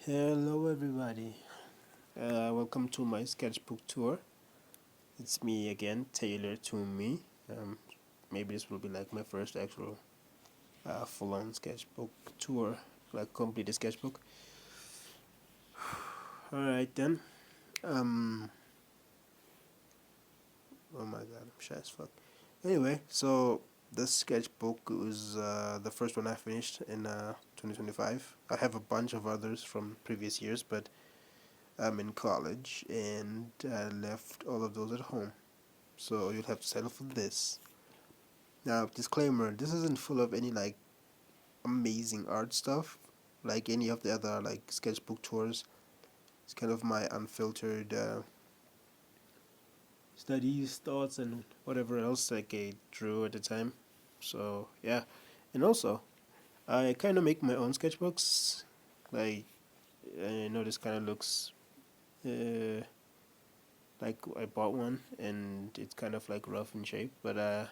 Hello everybody, welcome to my sketchbook tour. It's me again, Taylor to me. Maybe this will be like my first actual full-on sketchbook tour, like complete the sketchbook. Alright then. Um, oh my god, I'm shy as fuck. Anyway, so this sketchbook was the first one I finished in 2025. I have a bunch of others from previous years, but I'm in college and I left all of those at home. So you'll have to settle for this. Now, disclaimer: this isn't full of any like amazing art stuff, like any of the other like sketchbook tours. It's kind of my unfiltered studies, thoughts, and whatever else like I drew at the time. So yeah, and also I kind of make my own sketchbooks. Like I know this kind of looks like I bought one and it's kind of like rough in shape, but I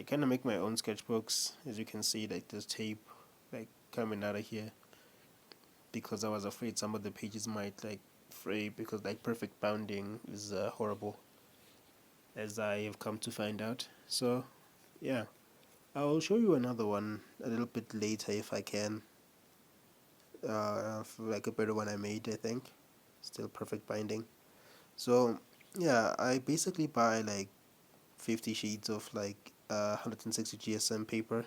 kind of make my own sketchbooks. As you can see, like there's tape like coming out of here because I was afraid some of the pages might like fray because like perfect bounding is horrible, as I have come to find out. So yeah, I'll show you another one a little bit later if I can. Like a better one I made, I think. Still perfect binding. So yeah, I basically buy like 50 sheets of like 160 GSM paper,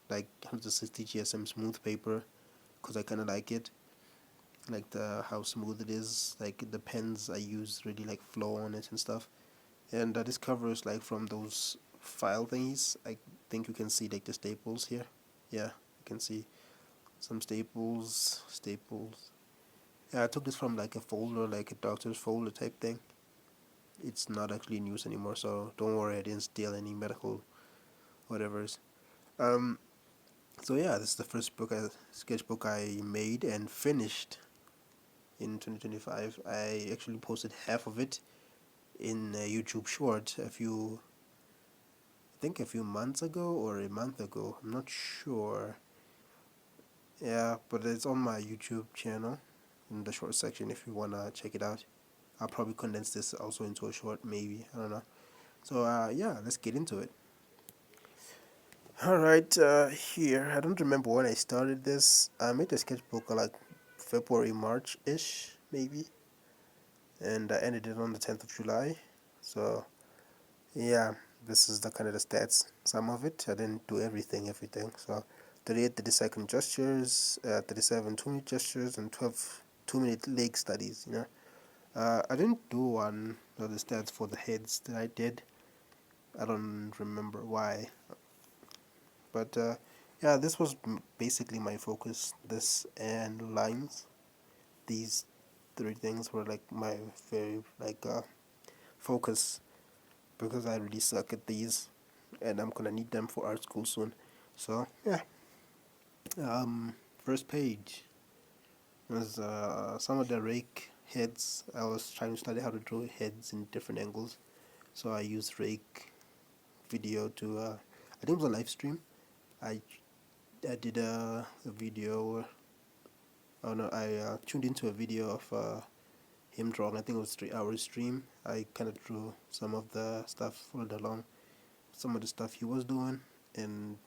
like 160 GSM smooth paper, because I kind of like it, like the how smooth it is. Like the pens I use really like flow on it and stuff. And this cover is like from those file thingies. I think you can see like the staples here. Yeah, you can see some staples. Yeah, I took this from like a folder, like a doctor's folder type thing. It's not actually in use anymore, so don't worry, I didn't steal any medical whatever's. Um, so yeah, this is the first sketchbook I made and finished in 2025. I actually posted half of it in a YouTube short I think a few months ago or a month ago. I'm not sure. Yeah, but it's on my YouTube channel in the short section if you wanna check it out. I'll probably condense this also into a short, maybe. I don't know. So yeah, let's get into it. Alright, here, I don't remember when I started this. I made a sketchbook like February, March-ish, maybe. And I ended it on the 10th of July. So, yeah, this is the kind of the stats. Some of it, I didn't do everything. So, 38 30-second gestures, 37 2-minute gestures, and 12 2-minute leg studies, you know. I didn't do one of the stats for the heads that I did. I don't remember why. But yeah, this was basically my focus. This and lines. These three things were like my very like focus because I really suck at these, and I'm gonna need them for art school soon. So yeah. First page was some of the rake heads. I was trying to study how to draw heads in different angles, so I used rake video to. I think it was a live stream. I I did a video. Oh no, I tuned into a video of him drawing. I think it was 3 hours stream. I kind of drew some of the stuff, followed along some of the stuff he was doing, and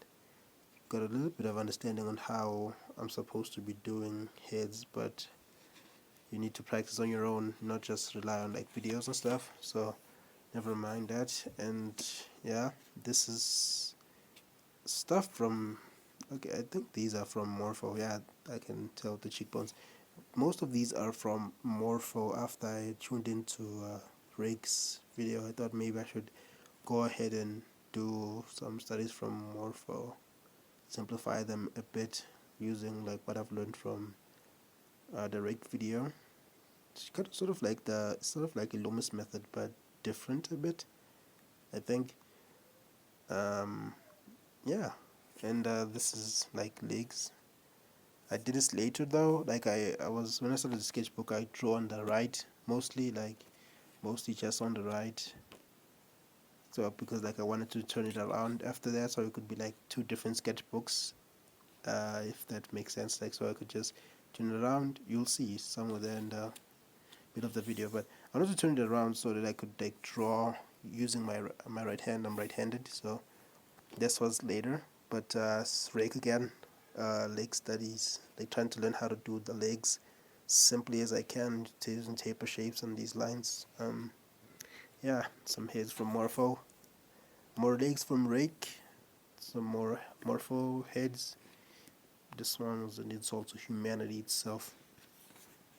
got a little bit of understanding on how I'm supposed to be doing heads. But you need to practice on your own, not just rely on like videos and stuff. So never mind that. And yeah, this is stuff from. Okay, I think these are from Morpho. Yeah, I can tell the cheekbones. Most of these are from Morpho. After I tuned into Rake's video, I thought maybe I should go ahead and do some studies from Morpho, simplify them a bit using like what I've learned from the Rake video. It's kind of sort of like a Loomis method, but different a bit, I think. Yeah, and this is like legs. I did this later though. Like I was when I started the sketchbook, I drew on the right mostly just on the right. So because like I wanted to turn it around after that, so it could be like two different sketchbooks, if that makes sense. Like so I could just turn it around, you'll see somewhere there in the middle of the video. But I wanted to turn it around so that I could like draw using my right hand. I'm right-handed, so this was later. But rake again, leg studies, like trying to learn how to do the legs simply as I can using taper shapes on these lines. Yeah, some heads from Morpho, more legs from Rake, some more Morpho heads. This one was an insult to humanity itself.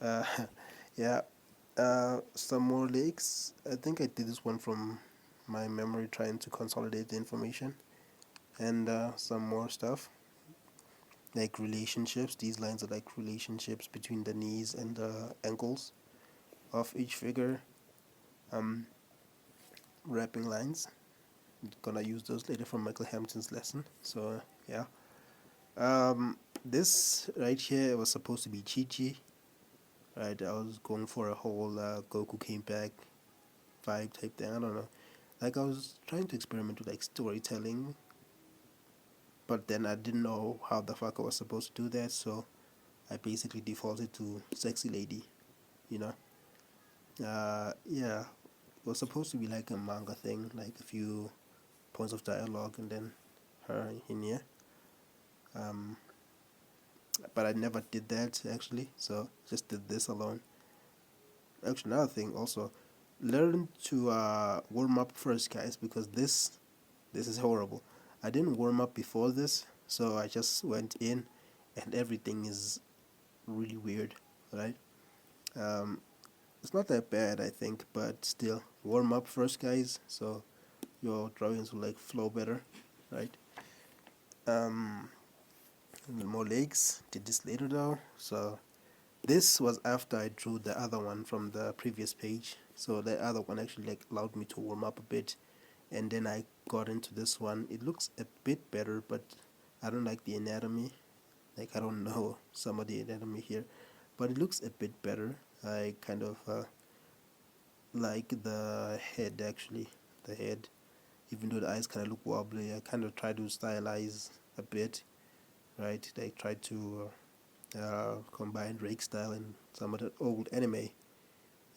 Uh, yeah, some more legs. I think I did this one from my memory, trying to consolidate the information, and some more stuff like relationships. These lines are like relationships between the knees and the ankles of each figure. Wrapping lines. I'm gonna use those later from Michael Hampton's lesson. So yeah. This right here was supposed to be Chi-Chi. Right, I was going for a whole Goku came back vibe type thing. I don't know. Like I was trying to experiment with like storytelling, but then I didn't know how the fuck I was supposed to do that, so I basically defaulted to sexy lady. You know. Yeah. It was supposed to be like a manga thing, like a few points of dialogue and then her in here. But I never did that actually, so just did this alone. Actually, another thing also, learn to warm up first, guys, because this is horrible. I didn't warm up before this, so I just went in, and everything is really weird, right? Um, it's not that bad, I think, but still, warm up first, guys, so your drawings will like flow better, right? Um, more legs. Did this later though, so this was after I drew the other one from the previous page. So the other one actually like allowed me to warm up a bit, and then I got into this one. It looks a bit better, but I don't like the anatomy. Like I don't know some of the anatomy here, but it looks a bit better. I kind of like the head actually. The head, even though the eyes kind of look wobbly, I kind of try to stylize a bit, right? Like try to combine Rake style and some of the old anime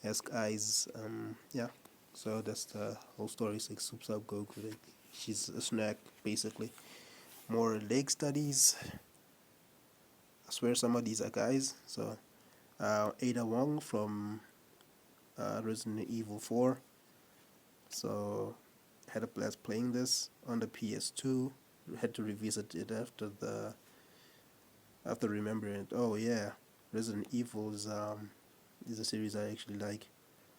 esque eyes. Yeah, so that's the whole story. It's like Soup Up Goku. Like, she's a snack basically. More leg studies. I swear some of these are guys. So Ada Wong from Resident Evil 4. So had a blast playing this on the PS2. Had to revisit it after remembering it. Oh yeah, Resident Evil is a series I actually like.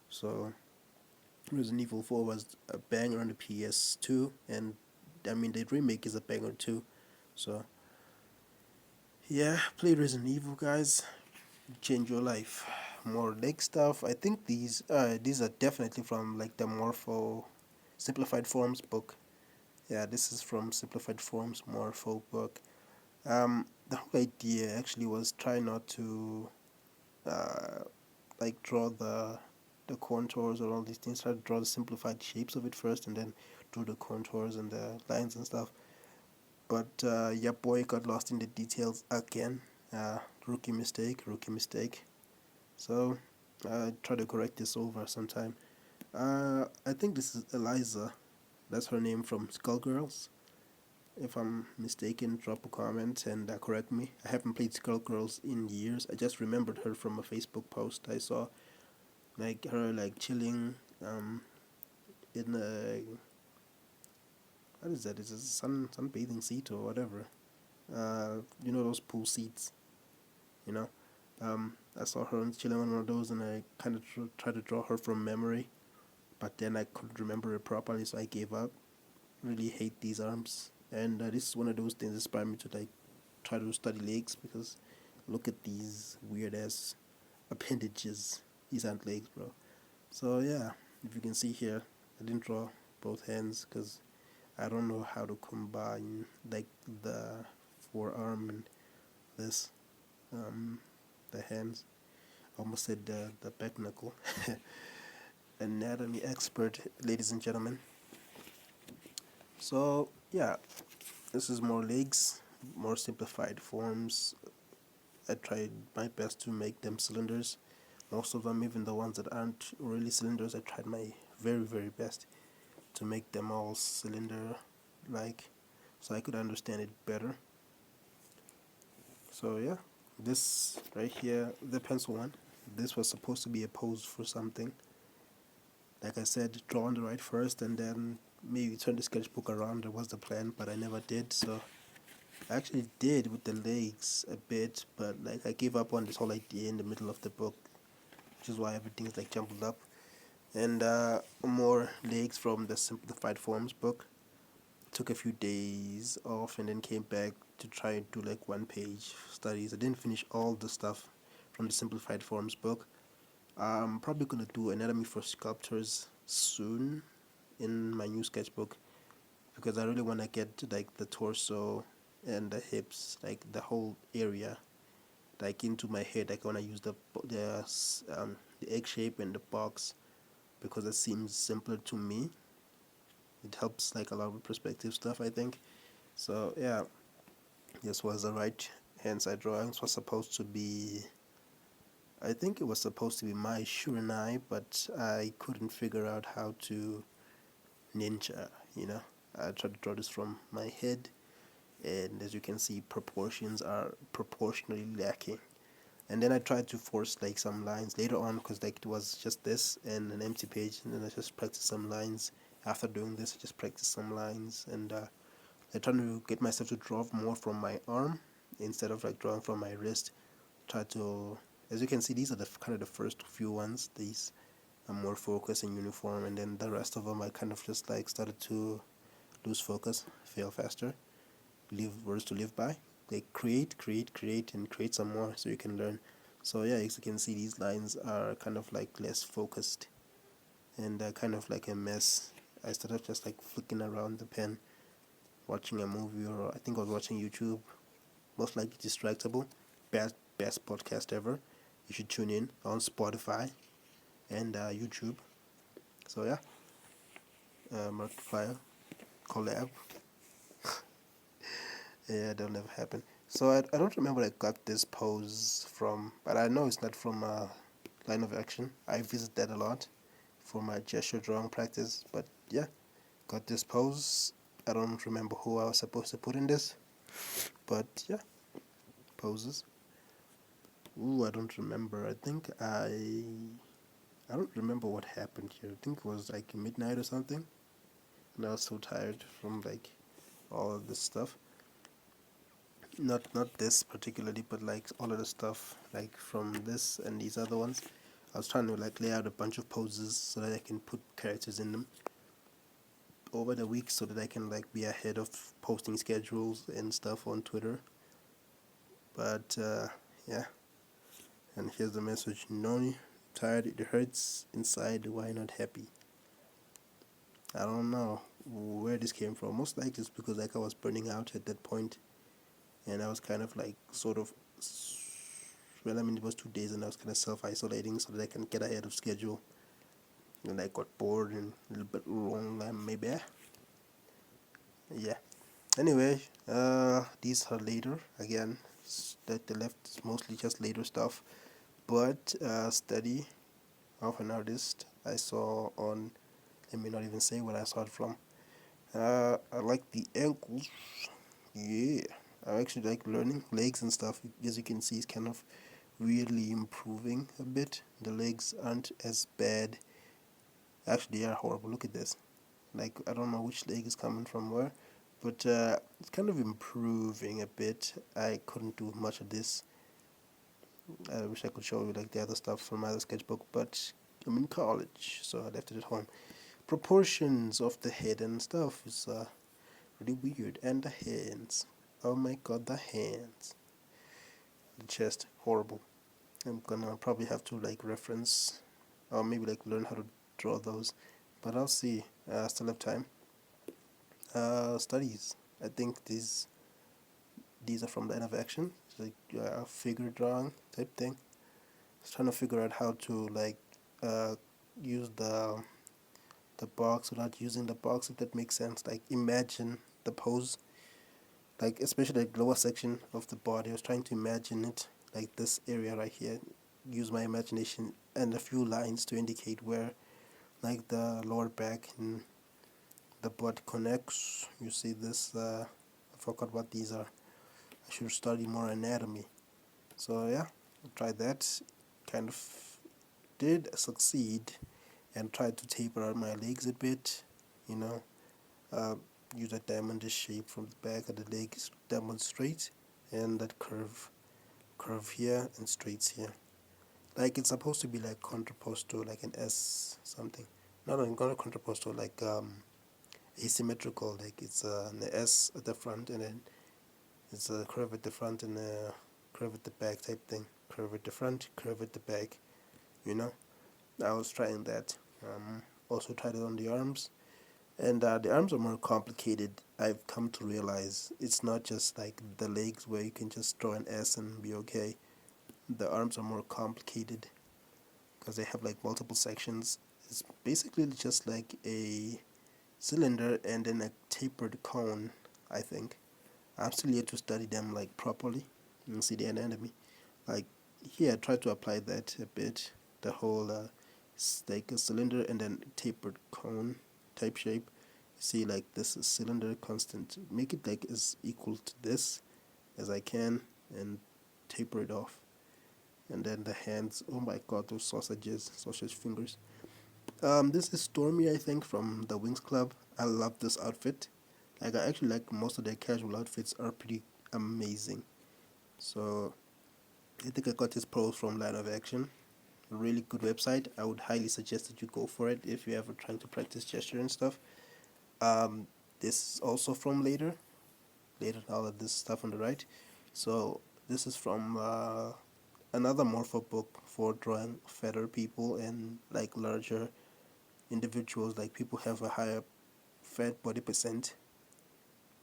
So Resident Evil 4 was a banger on the PS2, and I mean the remake is a banger too. So yeah, play Resident Evil, guys. Change your life. More leg stuff. I think these are definitely from like the Morpho Simplified Forms book. Yeah, this is from Simplified Forms Morpho book. The whole idea actually was try not to uh, like draw the contours or all these things. Try to draw the simplified shapes of it first, and then draw the contours and the lines and stuff. But yeah, boy got lost in the details again. Rookie mistake. So try to correct this over sometime. I think this is Eliza. That's her name from Skullgirls. If I'm mistaken, drop a comment and correct me. I haven't played Skullgirls in years. I just remembered her from a Facebook post I saw, like her like chilling in a, what is that? Is it a sunbathing seat or whatever? You know those pool seats. You know, I saw her chilling on one of those, and I kind of tried to draw her from memory, but then I couldn't remember it properly, so I gave up. Really hate these arms, and this is one of those things that inspired me to like try to study legs, because look at these weird ass appendages. These aren't legs, bro. So yeah, if you can see here, I didn't draw both hands because I don't know how to combine like the forearm and this, the hands. I almost said the back knuckle. Anatomy expert, ladies and gentlemen. So yeah, this is more legs, more simplified forms. I tried my best to make them cylinders. Most of them, even the ones that aren't really cylinders, I tried my very best to make them all cylinder like, so I could understand it better. So yeah, this right here, the pencil one, this was supposed to be a pose for something. Like I said, draw on the right first and then maybe turn the sketchbook around. That was the plan, but I never did. So I actually did with the legs a bit, but like I gave up on this whole idea in the middle of the book, which is why everything's like jumbled up. And more legs from the simplified forms book. Took a few days off and then came back to try and do like 1 page studies. I didn't finish all the stuff from the simplified forms book. I'm probably gonna do anatomy for sculptors soon in my new sketchbook, because I really want to get to like the torso and the hips, like the whole area, like into my head. Like I want to use the egg shape and the box, because it seems simpler to me. It helps like a lot of perspective stuff, I think. So yeah, this was the right hand side drawings. Was supposed to be, I think it was supposed to be my Shurenai, but I couldn't figure out how to ninja, you know. I tried to draw this from my head, and as you can see, proportions are proportionally lacking. And then I tried to force like some lines later on, because like it was just this and an empty page, and then I just practiced some lines. After doing this, I just practiced some lines, and I tried to get myself to draw more from my arm instead of like drawing from my wrist. Try to, as you can see, these are the kind of the first few ones. These are more focused and uniform, and then the rest of them I kind of just like started to lose focus, fail faster, leave words to live by. Like create, and create some more so you can learn. So yeah, as you can see, these lines are kind of like less focused and kind of like a mess. I started just like flicking around the pen, watching a movie, or I think I was watching YouTube. Most likely distractible. Best podcast ever. You should tune in on Spotify and YouTube. So yeah, Markiplier collab. Yeah, that'll never happen. So I don't remember I got this pose from, but I know it's not from Line of Action. I visit that a lot for my gesture drawing practice. But yeah, got this pose. I don't remember who I was supposed to put in this, but yeah, poses. Ooh, I don't remember. I don't remember what happened here. I think it was like midnight or something, and I was so tired from like all of this stuff. Not this particularly, but like all of the stuff like from this and these other ones. I was trying to like lay out a bunch of poses so that I can put characters in them over the week, so that I can like be ahead of posting schedules and stuff on Twitter. But yeah, and here's the message: Noni, tired, it hurts inside, why not happy? I don't know where this came from. Most likely it's because like I was burning out at that point, and I was kind of like sort of, well, I mean, it was 2 days, and I was kind of self-isolating so that I can get ahead of schedule, and I got bored and a little bit wrong, maybe. Yeah. Anyway, these are later again. That the left is mostly just later stuff, but study of an artist I saw on. Let me not even say where I saw it from. I like the ankles. Yeah, I actually like learning legs and stuff. As you can see, it's kind of really improving a bit. The legs aren't as bad. Actually, they are horrible. Look at this. Like, I don't know which leg is coming from where, but it's kind of improving a bit. I couldn't do much of this. I wish I could show you like the other stuff from my other sketchbook, but I'm in college, so I left it at home. Proportions of the head and stuff is really weird. And the hands. Oh my god, the hands. The chest, horrible. I'm gonna probably have to like reference, or maybe like learn how to draw those, but I'll see. I still have time. Studies. I think these are from the end of action. It's like a figure drawing type thing. I was trying to figure out how to like use the box without using the box, if that makes sense. Like imagine the pose, like especially the lower section of the body. I was trying to imagine it like this area right here. Use my imagination and a few lines to indicate where like the lower back and the butt connects. You see this, I forgot what these are. I should study more anatomy. So yeah, I tried that. Kind of did succeed, and tried to taper out my legs a bit, you know. uh, Use a diamondish shape from the back of the legs, demonstrate, and that curve here and straights here. Like it's supposed to be like contrapposto, like an S something. Not a contrapposto, like asymmetrical, like it's an S at the front, and then it's a curve at the front and a curve at the back type thing. Curve at the front, curve at the back, you know. I was trying that. Also tried it on the arms, and the arms are more complicated. I've come to realize it's not just like the legs where you can just draw an S and be okay. The arms are more complicated because they have like multiple sections. It's basically just like a cylinder and then a tapered cone, I think. I'm still yet to study them like properly and see the anatomy. Like here, I try to apply that a bit. The whole like a cylinder and then tapered cone type shape. See, like this is cylinder constant. Make it like as equal to this as I can, and taper it off. And then the hands. Oh my God, those sausages, sausage fingers. This is Stormy, I think, from the Wings Club. I love this outfit. Like I actually like most of their casual outfits are pretty amazing. So I think I got this pose from Line of Action. A really good website. I would highly suggest that you go for it if you're ever trying to practice gesture and stuff. Um, this is also from later all of this stuff on the right. So this is from another morpho book for drawing fatter people and like larger individuals, like people have a higher fat body percent,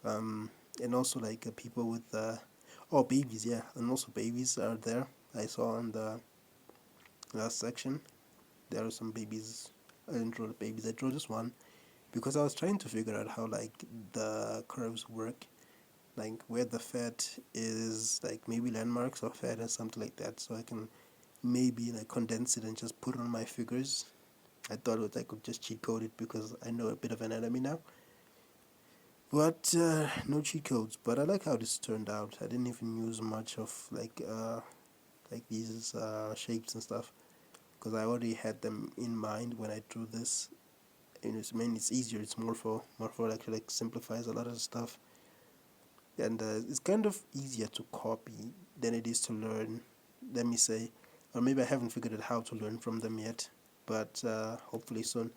and also like people with oh, babies, yeah, and also babies are there. I saw in the last section there are some babies. I didn't draw the babies, I drew this one because I was trying to figure out how like the curves work, like where the fat is, like maybe landmarks of fat or something like that, so I can maybe like condense it and just put it on my figures. I thought I could just cheat code it because I know a bit of anatomy now, but no cheat codes. But I like how this turned out. I didn't even use much of like these shapes and stuff because I already had them in mind when I drew this. And it's, I mean, it's easier. It's more for like simplifies a lot of stuff, and it's kind of easier to copy than it is to learn. Let me say, or maybe I haven't figured out how to learn from them yet, but hopefully soon.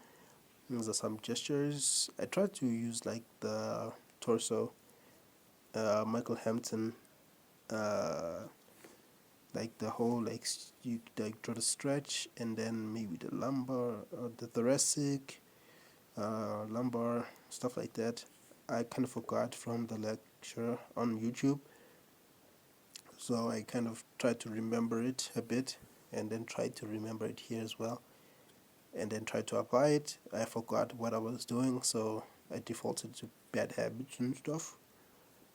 These are some gestures. I tried to use like the torso, Michael Hampton, uh, like the whole like you like draw the stretch and then maybe the lumbar or the thoracic, lumbar stuff like that. I kind of forgot from the lecture on YouTube, so I kind of tried to remember it a bit and then tried to remember it here as well, and then tried to apply it. I forgot what I was doing, so I defaulted to bad habits and stuff.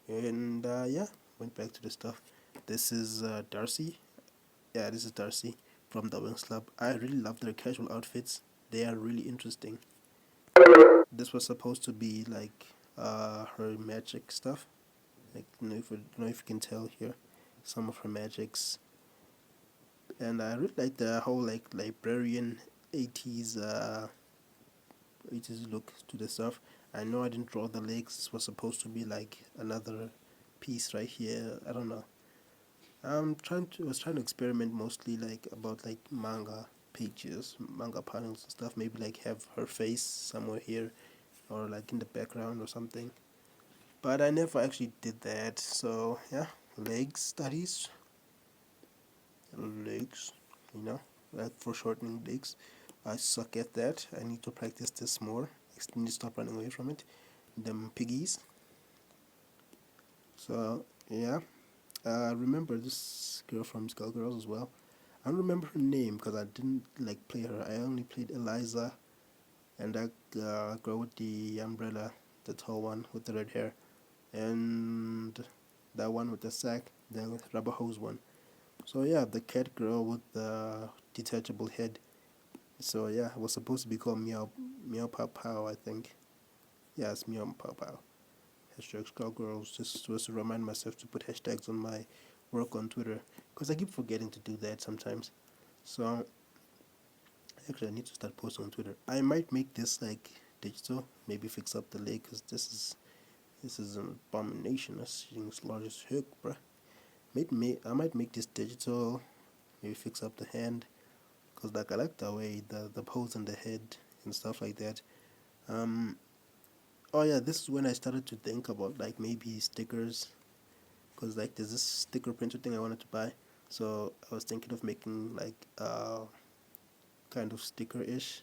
And yeah, went back to the stuff. This is Darcy. Yeah, this is Darcy from the Wings Club. I really love their casual outfits. They are really interesting. This was supposed to be like her magic stuff. Like, don't know if you can tell here, some of her magics. And I really like the whole like librarian 80s 80s look to the stuff. I know I didn't draw the legs. This was supposed to be like another piece right here. I don't know. I was trying to experiment mostly like about like manga pages, manga panels and stuff. Maybe like have her face somewhere here, or like in the background or something. But I never actually did that. So yeah, legs studies, legs, you know, like foreshortening legs. I suck at that. I need to practice this more. I need to stop running away from it. Them piggies. So yeah, remember this girl from Skullgirls as well. I don't remember her name because I didn't like play her. I only played Eliza and that girl with the umbrella, the tall one with the red hair, and that one with the sack, the rubber hose one. So yeah, the cat girl with the detachable head. So yeah, it was supposed to be called Meow Pow Pow, I think. Yeah, it's Meow Pow Pow. Hashtag Girls, just was to remind myself to put hashtags on my work on Twitter, because I keep forgetting to do that sometimes. So actually, I need to start posting on Twitter. I might make this like digital, maybe fix up the leg, because this is an abomination. This thing's large as heck, bruh. I might make this digital, maybe fix up the hand, because like I like the way the pose and the head and stuff like that. Um, oh yeah, this is when I started to think about like maybe stickers, because like there's this sticker printer thing I wanted to buy. So I was thinking of making like kind of sticker-ish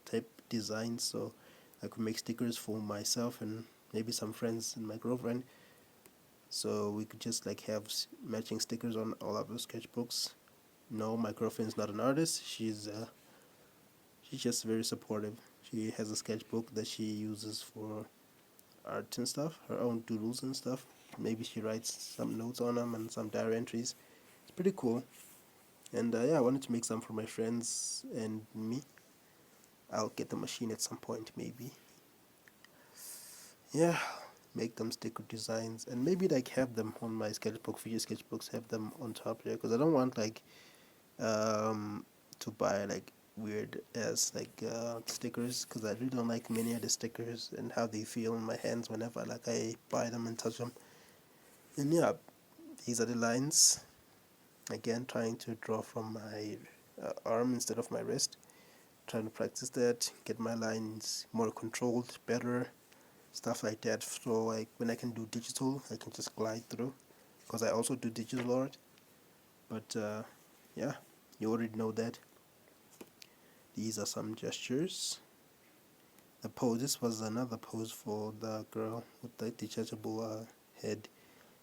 type design, so I could make stickers for myself and maybe some friends and my girlfriend. So we could just like have matching stickers on all of our sketchbooks. No, my girlfriend's not an artist. She's just very supportive. She has a sketchbook that she uses for art and stuff, her own doodles and stuff. Maybe she writes some notes on them and some diary entries. It's pretty cool. And yeah, I wanted to make some for my friends and me. I'll get the machine at some point, maybe. Yeah, make them sticker designs and maybe like have them on my sketchbook, future sketchbooks, have them on top there, because I don't want like to buy like weird as like stickers, because I really don't like many of the stickers and how they feel in my hands whenever like I buy them and touch them. And yeah, these are the lines. Again, trying to draw from my arm instead of my wrist. Trying to practice that, get my lines more controlled, better, stuff like that. So like when I can do digital, I can just glide through, because I also do digital art. But yeah, you already know that. These are some gestures. The pose. This was another pose for the girl with the detachable head.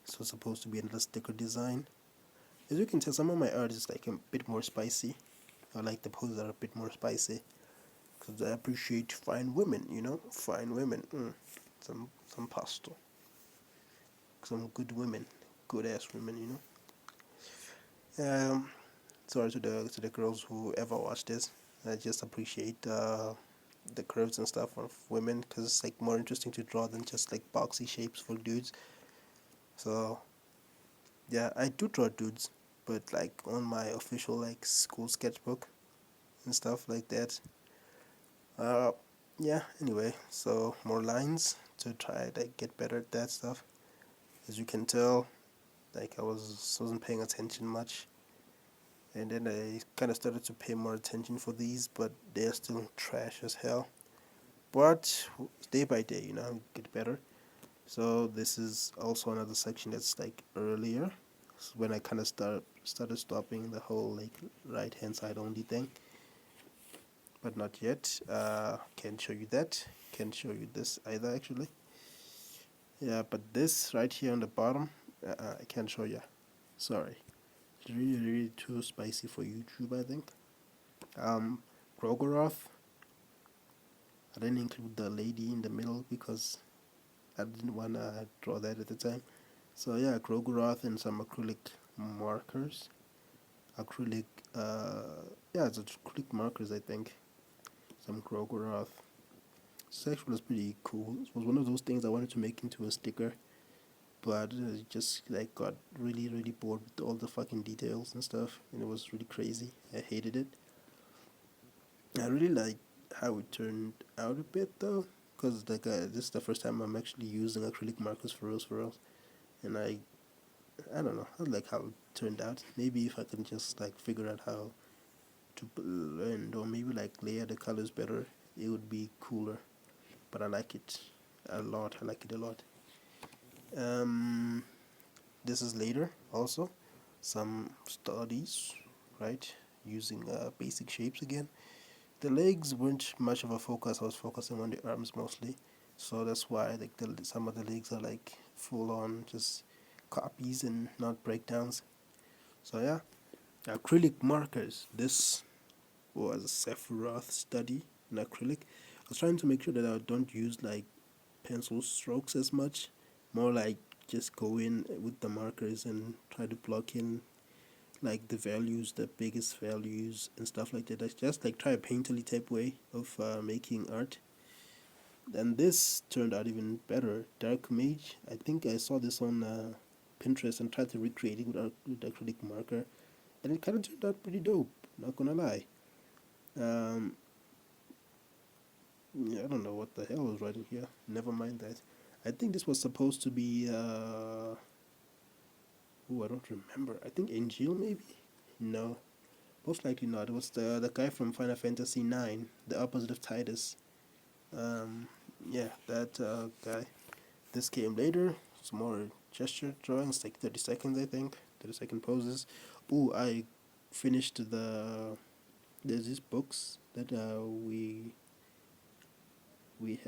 This was supposed to be another sticker design. As you can tell, some of my art is like a bit more spicy. I like the poses that are a bit more spicy, because I appreciate fine women. Fine women. Some pasta. Some good women, good ass women. Sorry to the girls who ever watch this. I just appreciate the curves and stuff of women, because it's like more interesting to draw than just like boxy shapes for dudes. So yeah, I do draw dudes, but like on my official like school sketchbook and stuff like that. Uh, yeah. Anyway, so more lines to try to like, get better at that stuff. As you can tell, like I wasn't paying attention much, and then I kind of started to pay more attention for these, but they're still trash as hell. But day by day, get better. So this is also another section that's like earlier, when I kind of started stopping the whole like right hand side only thing, but not yet. Can't show you that. Can't show you this either actually. Yeah, but this right here on the bottom, I can't show you. Sorry, it's really really too spicy for YouTube, I think. Krogoroth. I didn't include the lady in the middle because I didn't wanna draw that at the time. So yeah, Krogoroth and some acrylic markers. Acrylic, yeah, it's acrylic markers, I think. Some Krogoroth. This actually was pretty cool. It was one of those things I wanted to make into a sticker, but I just like got really really bored with all the fucking details and stuff, and it was really crazy. I hated it. I really like how it turned out a bit though, because like this is the first time I'm actually using acrylic markers for reals, and I don't know, I like how it turned out. Maybe if I can just like figure out how to blend or maybe like layer the colors better, it would be cooler. But I like it a lot. I like it a lot. Um, this is later also. Some studies, right? Using basic shapes again. The legs weren't much of a focus. I was focusing on the arms mostly, so that's why like some of the legs are like full on just copies and not breakdowns. So yeah, acrylic markers. This was a Sephiroth study in acrylic. I was trying to make sure that I don't use like pencil strokes as much, more like just go in with the markers and try to block in like the values, the biggest values and stuff like that. I just like try a painterly type way of making art. And this turned out even better. Dark Mage. I think I saw this on Pinterest and tried to recreate it with acrylic marker, and it kind of turned out pretty dope. Not gonna lie. Um, yeah, I don't know what the hell I was writing here. Never mind that. I think this was supposed to be. I don't remember. I think Angel maybe. No, most likely not. It was the guy from Final Fantasy IX, the opposite of Titus. Um, yeah, that guy. This came later. Some more gesture drawings, like 30 seconds, I think. 30-second poses. Ooh, I finished the. There's these books that we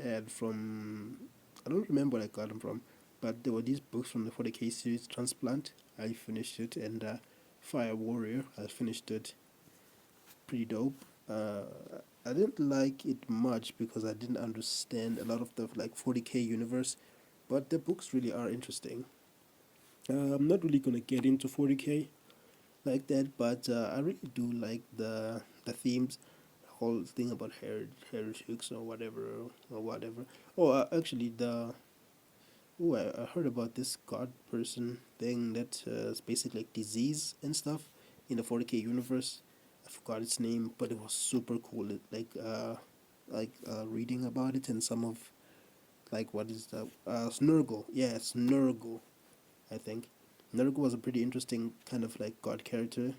had from. I don't remember where I got them from, but there were these books from the 40K series Transplant. I finished it, and Fire Warrior. I finished it. Pretty dope. I didn't like it much because I didn't understand a lot of the like 40K universe, but the books really are interesting. I'm not really gonna get into 40K like that, but I really do like the themes, the whole thing about heretics or whatever. Oh, actually, I heard about this god person thing that is basically like disease and stuff in the 40K universe. I forgot its name, but it was super cool. Reading about it and some of like what is that? Snurgle. Yeah, Snurgle. I think Nurgle was a pretty interesting kind of like god character.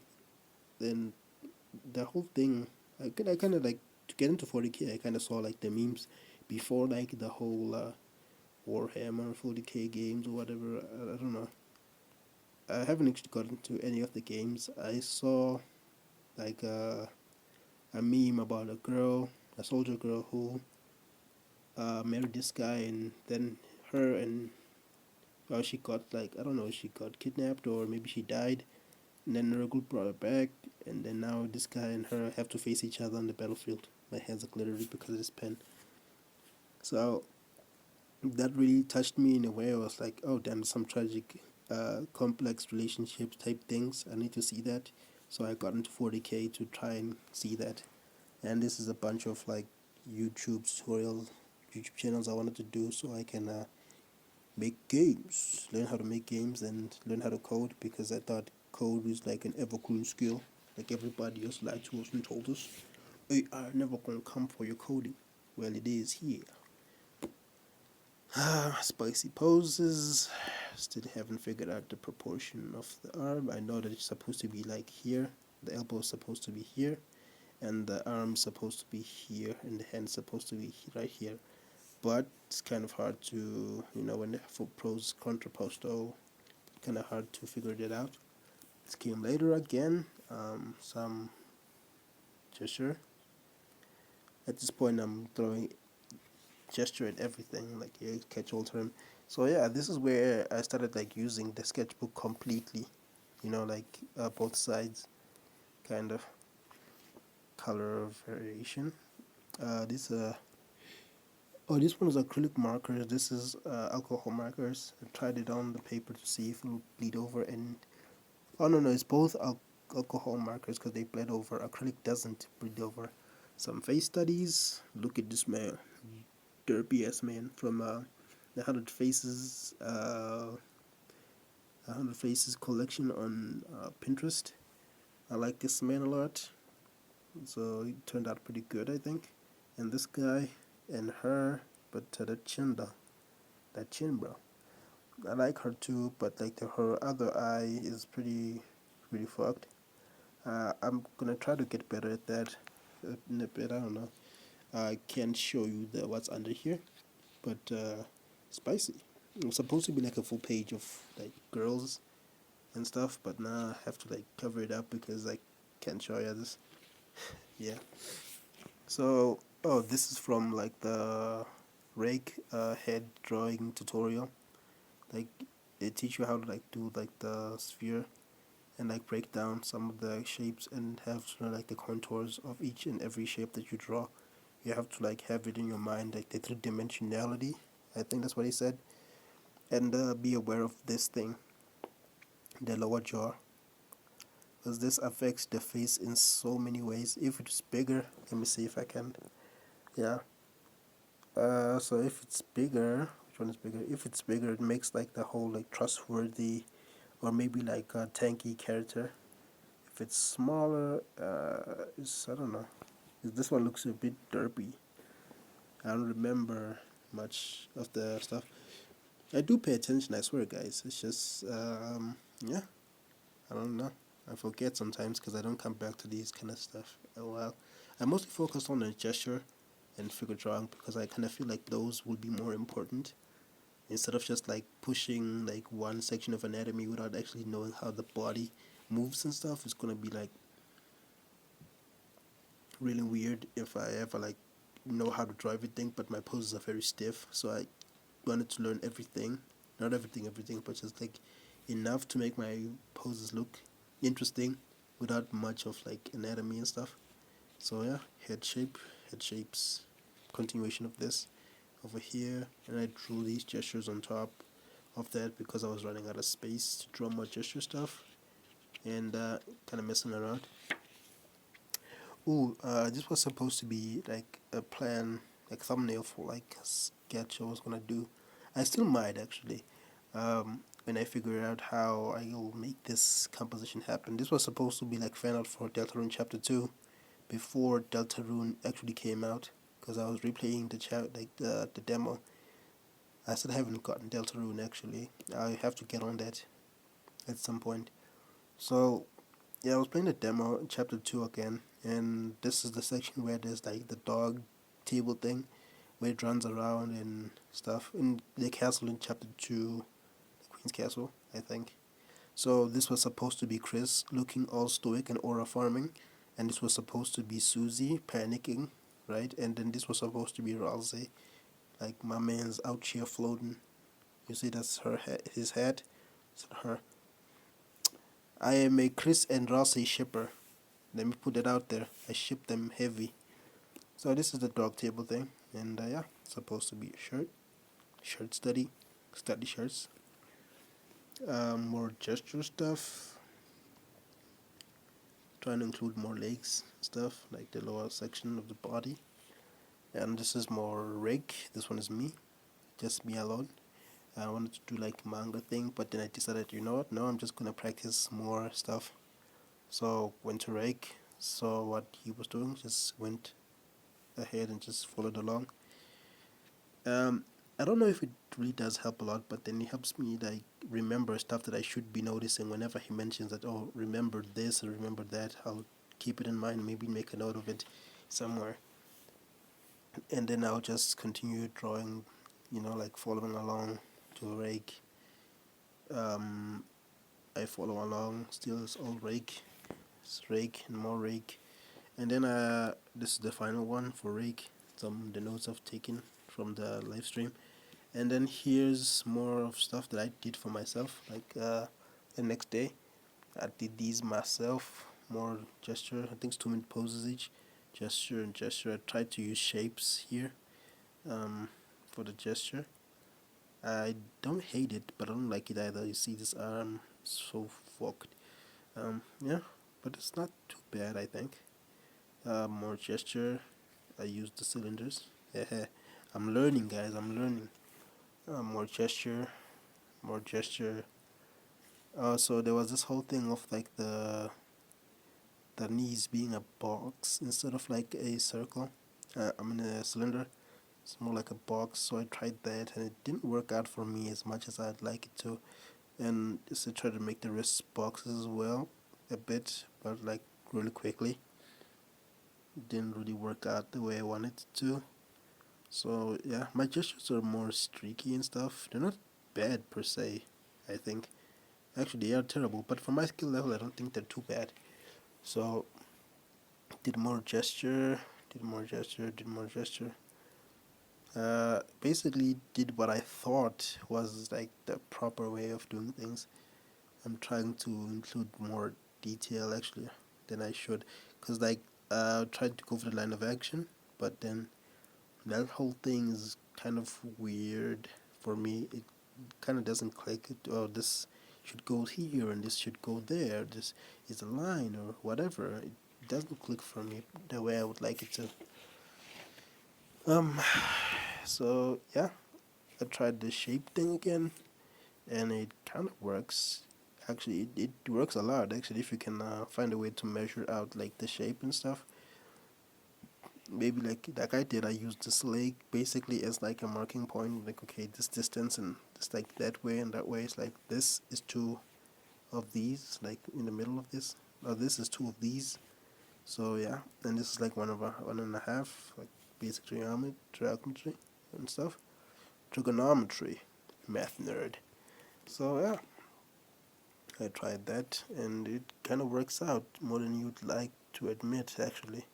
Then the whole thing, I kind of like to get into 40K. I kind of saw like the memes before like the whole Warhammer 40K games or whatever. I don't know. I haven't actually got into any of the games. I saw like a meme about a girl, a soldier girl who married this guy, and then her and she got like I don't know, she got kidnapped or maybe she died. And then Nurgle brought her back, and then now this guy and her have to face each other on the battlefield. My hands are glittery because of this pen. So that really touched me in a way. I was like, oh, damn, some tragic, complex relationships type things. I need to see that. So I got into 40K to try and see that. And this is a bunch of like YouTube channels I wanted to do so I can make games, learn how to make games and learn how to code because I thought code was like an evergreen skill. Like everybody else lied to us and told us, AI never gonna come for your coding. Well, it is here. Spicy poses. Still haven't figured out the proportion of the arm. I know that it's supposed to be like here. The elbow is supposed to be here. And the arm's supposed to be here. And the hand's supposed to be right here. But it's kind of hard to, when they have pros contrapposto, kind of hard to figure that out. It came later again. Some gesture. At this point, I'm throwing gesture at everything, like a catch-all term. So yeah, this is where I started like using the sketchbook completely. Like both sides, kind of color variation. This this one is acrylic markers. This is alcohol markers. I tried it on the paper to see if it will bleed over. And oh no, it's both alcohol markers because they bled over. Acrylic doesn't bleed over. Some face studies. Look at this man, derpy ass man from the 100 Faces collection on Pinterest. I like this man a lot. So it turned out pretty good, I think. And this guy and her, but that chin though, that chin, bro. I like her too, but like her other eye is pretty fucked. I'm gonna try to get better at that in a bit. I don't know. I can't show you what's under here, but spicy. It was supposed to be like a full page of like girls and stuff, but now I have to like cover it up because I can't show you this. Yeah. So, this is from like the rake head drawing tutorial. Like, they teach you how to like do like the sphere and like break down some of the shapes and have like the contours of each and every shape that you draw. You have to like have it in your mind, like the three dimensionality. I think that's what he said. And be aware of this thing, the lower jaw. because this affects the face in so many ways. If it's bigger, let me see if I can, yeah. So if it's bigger, which one is bigger? If it's bigger, it makes like the whole like trustworthy, or maybe like a tanky character. If it's smaller, I don't know. This one looks a bit derpy. I don't remember much of the stuff. I do pay attention, I swear, guys. It's just, yeah, I don't know. I forget sometimes because I don't come back to these kind of stuff a while. I mostly focus on the gesture and figure drawing because I kind of feel like those will be more important instead of just like pushing like one section of anatomy without actually knowing how the body moves and stuff. It's gonna be like really weird if I ever like know how to draw everything, but my poses are very stiff, so I wanted to learn everything, not everything, but just like enough to make my poses look interesting without much of like anatomy and stuff. So yeah, head shapes, continuation of this over here, and I drew these gestures on top of that because I was running out of space to draw more gesture stuff and kind of messing around. Ooh, this was supposed to be like a plan, like thumbnail for like a sketch I was gonna do. I still might actually, when I figure out how I will make this composition happen. This was supposed to be like fan art for Deltarune Chapter 2 before Deltarune actually came out, because I was replaying the demo. I still haven't gotten Deltarune actually. I have to get on that at some point. So yeah, I was playing the demo in chapter 2 again, and this is the section where there's like the dog table thing, where it runs around and stuff, in the castle in chapter 2, the Queen's Castle, I think. So this was supposed to be Chris looking all stoic and aura farming, and this was supposed to be Susie panicking, right? And then this was supposed to be Ralsei, like my man's out here floating. You see, that's his head. It's her. I am a Chris and Ralsei shipper. Let me put it out there. I ship them heavy. So this is the dog table thing, and yeah, it's supposed to be a shirt study shirts. More gesture stuff. Trying to include more legs stuff, like the lower section of the body. And this is more rig. This one is me, just me alone. I wanted to do like manga thing, but then I decided, you know what? No, I'm just gonna practice more stuff. So went to rig. Saw what he was doing, just went ahead and just followed along. Um, I don't know if it really does help a lot, but then it helps me like remember stuff that I should be noticing whenever he mentions that. Oh, remember this or remember that. I'll keep it in mind. Maybe make a note of it somewhere, and then I'll just continue drawing. You know, like following along to a rake. Um, I follow along. Still, it's all rake. It's rake and more rake, and then this is the final one for rake. Some the notes I've taken from the live stream. And then here's more of stuff that I did for myself, like the next day I did these myself, more gesture, I think it's 2 minute poses each, gesture and gesture. I tried to use shapes here for the gesture. I don't hate it, but I don't like it either. You see this arm, so fucked. Yeah, but it's not too bad, I think. More gesture. I used the cylinders. I'm learning, guys, I'm learning. More gesture, more gesture. So there was this whole thing of like the knees being a box instead of like a circle. I'm in a cylinder. It's more like a box. So I tried that, and it didn't work out for me as much as I'd like it to. And just to try to make the wrist boxes as well, a bit, but like really quickly. It didn't really work out the way I wanted it to. So yeah, my gestures are more streaky and stuff. They're not bad per se, I think. Actually, they are terrible, but for my skill level, I don't think they're too bad. So, did more gesture, did more gesture, did more gesture. Basically, did what I thought was like the proper way of doing things. I'm trying to include more detail actually than I should, cause like I tried to go for the line of action, but then that whole thing is kind of weird for me. It kind of doesn't click. This should go here and this should go there. This is a line or whatever. It doesn't click for me the way I would like it to. So yeah, I tried the shape thing again, and it kind of works. Actually, it works a lot. Actually, if you can find a way to measure out like the shape and stuff. Maybe like I did, I used this lake basically as like a marking point. Like, okay, this distance and it's like that way and that way. It's like this is two of these, like in the middle of this. Or this is two of these. So yeah, and this is like 1.5, like basic trigonometry and stuff. Trigonometry, math nerd. So yeah, I tried that, and it kind of works out more than you'd like to admit, actually.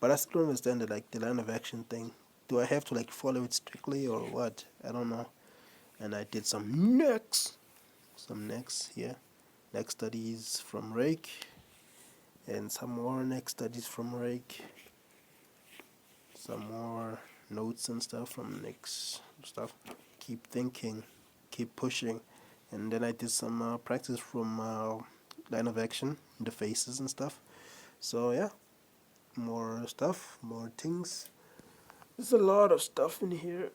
But I still don't understand the line of action thing. Do I have to like follow it strictly or what? I don't know. And I did some next here, next studies from Rake, and some more next studies from Rake, some more notes and stuff from next stuff. Keep thinking, keep pushing, and then I did some practice from line of action, the faces and stuff. So yeah, more stuff, more things. There's a lot of stuff in here.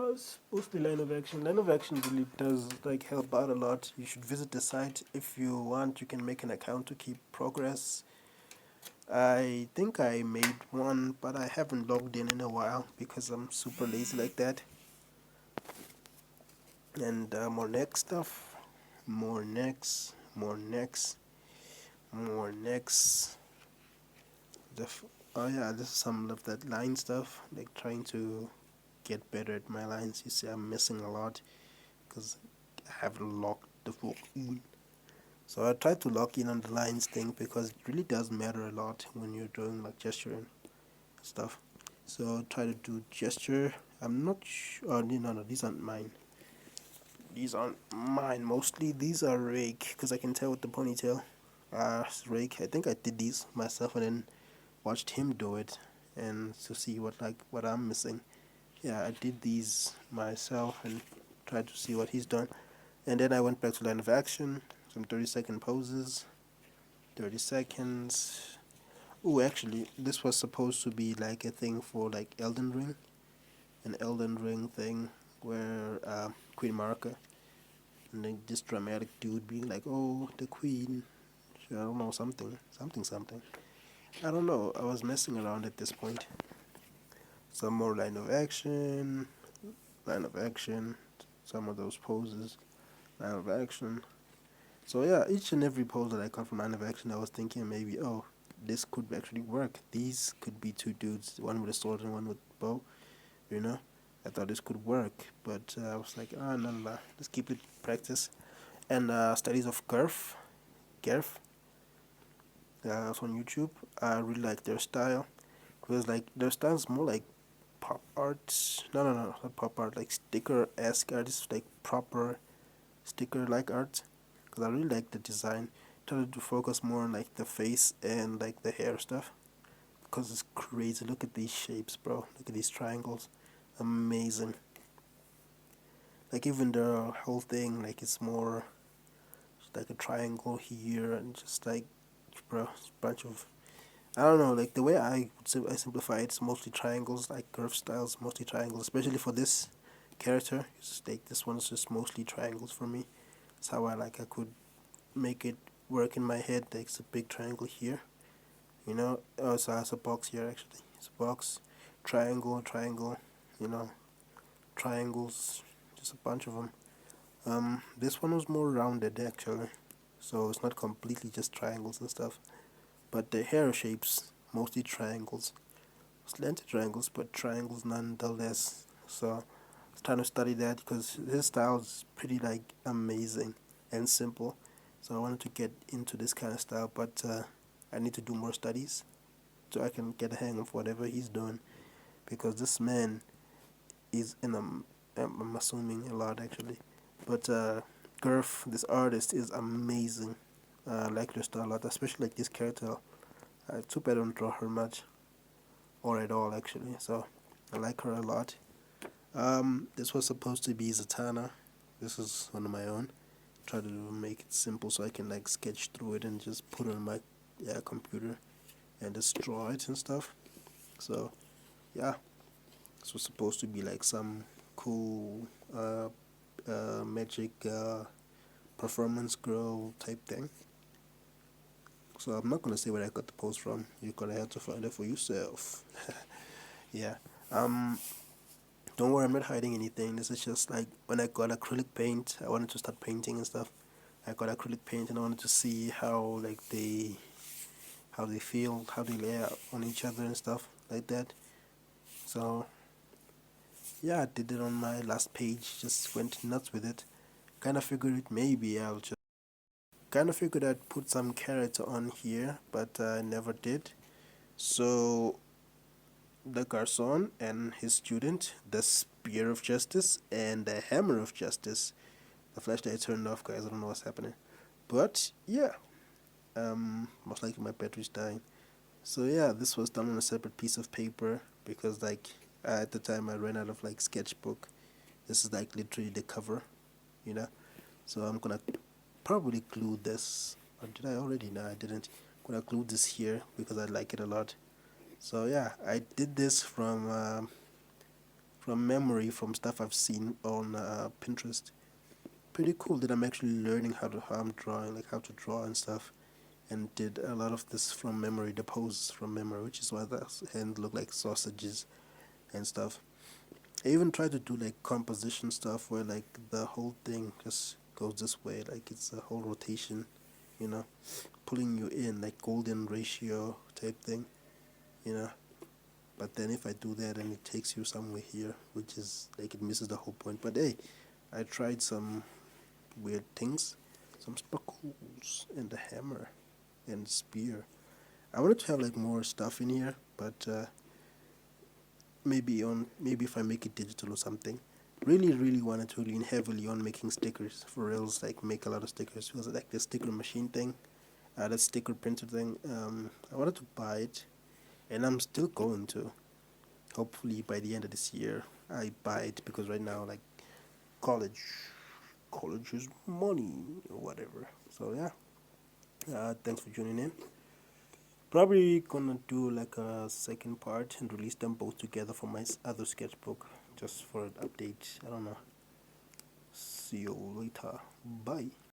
It's mostly line of action. Line of action really does like help out a lot. You should visit the site if you want. You can make an account to keep progress. I think I made one, but I haven't logged in a while because I'm super lazy like that. And more next stuff, more next, more next, more next. Oh yeah, this is some of that line stuff, like trying to get better at my lines. You see, I'm missing a lot because I haven't locked the book in. So I try to lock in on the lines thing because it really does matter a lot when you're doing like gesture and stuff. So try to do gesture. I'm not sure. Oh, no, these aren't mine. These aren't mine. Mostly these are Rake because I can tell with the ponytail. Rake. I think I did these myself and then watched him do it, and to see what I'm missing. Yeah, I did these myself and tried to see what he's done. And then I went back to line of action, some 30-second poses, 30 seconds. Oh, actually, this was supposed to be like a thing for like Elden Ring, an Elden Ring thing where Queen Marika, and then this dramatic dude being like, oh, the Queen, I don't know, something. I don't know, I was messing around at this point. Some more line of action, some of those poses, line of action. So yeah, each and every pose that I got from line of action, I was thinking maybe, oh, this could actually work. These could be two dudes, one with a sword and one with a bow, you know? I thought this could work, but I was like, no, let's keep it practice. And studies of Gerf, on YouTube. I really like their style. It was like, their style is more like pop art. No, not pop art, like sticker-esque art. It's like proper sticker-like art. Because I really like the design. Tried to focus more on like the face and like the hair stuff. Because it's crazy. Look at these shapes, bro. Look at these triangles. Amazing. Like even the whole thing, like it's more like a triangle here and just like, bro, it's a bunch of, I don't know, like the way I simplify it, it's mostly triangles, like curve styles, mostly triangles, especially for this character. It's like this one's just mostly triangles for me. That's how I could make it work in my head. Like it's a big triangle here, you know. Oh, so it's a box here actually. It's a box, triangle, you know, triangles, just a bunch of them. This one was more rounded actually, so it's not completely just triangles and stuff. But the hair shapes mostly triangles, slanted triangles, but triangles nonetheless. So I was trying to study that because his style is pretty like amazing and simple. So I wanted to get into this kind of style, but I need to do more studies so I can get a hang of whatever he's doing, because this man is in I'm assuming a lot actually, but Gerf, this artist, is amazing. I like her style a lot, especially like this character. Too bad I don't draw her much, or at all actually. So I like her a lot. This was supposed to be Zatanna. This is one of my own. try to make it simple so I can like sketch through it and just put it on my computer and just draw it and stuff. So yeah, this was supposed to be like some cool magic performance girl type thing. So I'm not gonna say where I got the post from. You're gonna have to find it for yourself. Yeah. Um. Don't worry, I'm not hiding anything. This is just like when I got acrylic paint. I wanted to start painting and stuff. I got acrylic paint and I wanted to see how like how they feel, how they lay out on each other and stuff like that. So yeah, I did it on my last page. Just went nuts with it. Kind of figured maybe I'll just kind of figured I'd put some character on here, but I never did. So the garçon and his student, the spear of justice and the hammer of justice. The flashlight turned off, guys. I don't know what's happening, but yeah, most likely my battery's dying. So yeah, this was done on a separate piece of paper because like at the time I ran out of like sketchbook. This is like literally the cover, you know. So I'm gonna probably glue this. Or did I already? No, I didn't. I'm gonna glue this here because I like it a lot. So yeah, I did this from memory, from stuff I've seen on Pinterest. Pretty cool that I'm actually learning how I'm drawing, like how to draw and stuff, and did a lot of this from memory, the poses from memory, which is why the hand look like sausages and stuff. I even tried to do like composition stuff where like the whole thing just goes this way, like it's a whole rotation, you know, pulling you in like golden ratio type thing, you know. But then if I do that and it takes you somewhere here, which is like it misses the whole point. But hey, I tried some weird things, some sparkles and a hammer and spear. I wanted to have like more stuff in here, but maybe if I make it digital or something. Really wanted to lean heavily on making stickers for reals, like make a lot of stickers. It was like the sticker machine thing, the sticker printer thing. I wanted to buy it, and I'm still going to. Hopefully by the end of this year, I buy it because right now like college, college is money or whatever. So yeah, thanks for tuning in. Probably gonna do like a second part and release them both together for my other sketchbook, just for an update. I don't know. See you later. Bye.